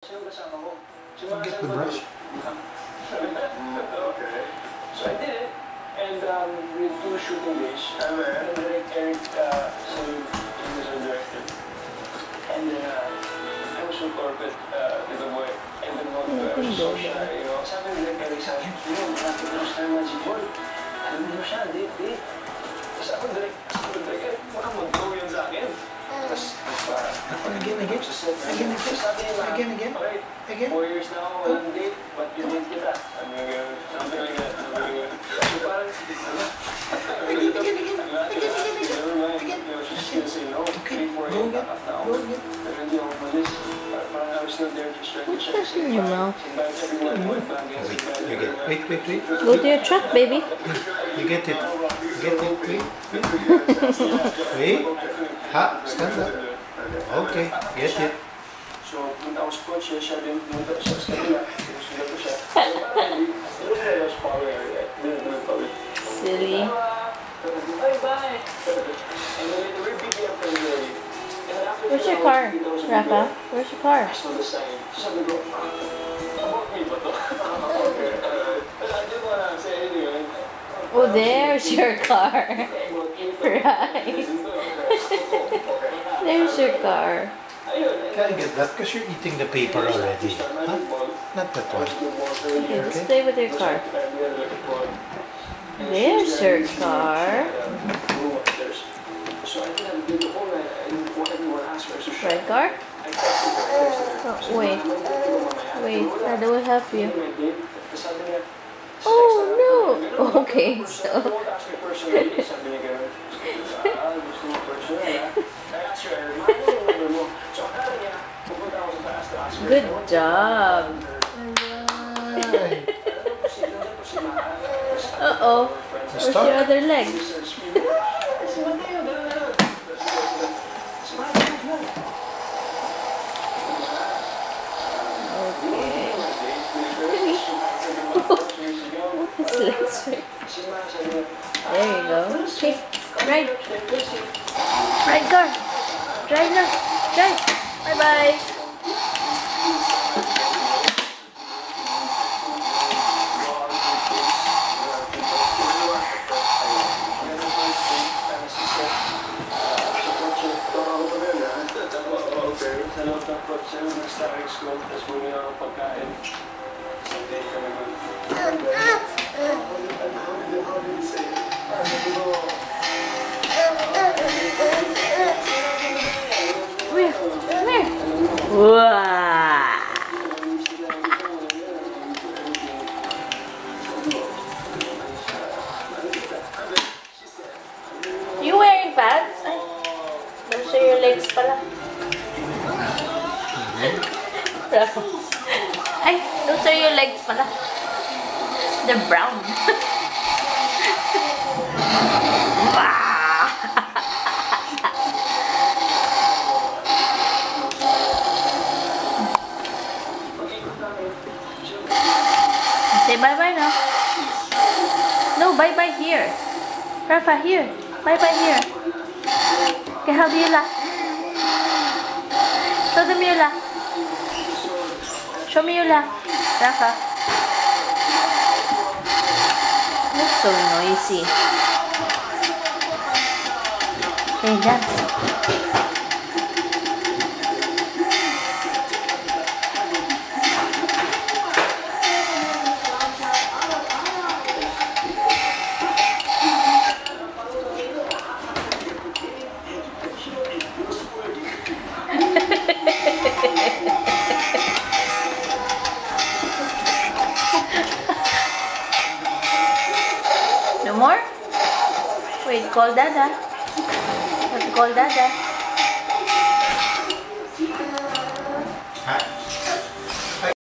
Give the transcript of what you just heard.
Get the brush. Okay. So I did it, and we had 2 shooting days. And then Eric said he was a director. And then I was with corporate with a boy. And then one I was so shy, you know. Sabi ni Eric sa akin, malapit na sa time Magic Ball. Alam mo siya, date. Tapos ako direct, Eric, baka mag-go yun sa akin. Tapos Again. 4 years na ako walang date, but you date kita. Sabi like that. So parang, she's gonna say no. 3-4 years na ako. Pero hindi ako malis. Parang I was still there just trying to check. What's in your mouth? Wait. Go to your truck, baby. You get it. Wait. Ha, stand up. Okay, get it. So, punta ako sa coach, siya din punta siya sa kanila. Sinusunod ko siya. So, parang hindi ko sa power area. Silly. Bye. And then we're BBM from Mary. Where's your car, Rafa? Where's your car? I saw the sign. Sabi ko, about me ba to? Okay. I didn't wanna say anything. Oh, there's your car. Right. There's your car. Can I get that? Because you're eating the paper already. Huh? Not that one. Okay, just stay with your car. There's your car. Red car? Oh, wait, that will help you. Oh no! Okay, so. Good job. Uh-oh. Where's your other leg? There you go. Okay, ride. Ride car. Drive na. Drive. Bye-bye. Wow. You wearing pads? Don't show your legs pala. Ay, don't show your legs pala. They're brown. Say bye-bye now. No, bye-bye here. Rafa, here. Bye-bye here. Okay, how do you laugh? Show them your laugh. Show me your laugh. Rafa. That's so noisy. Okay, dance. No more? Wait, call Dada. Have to call Dada.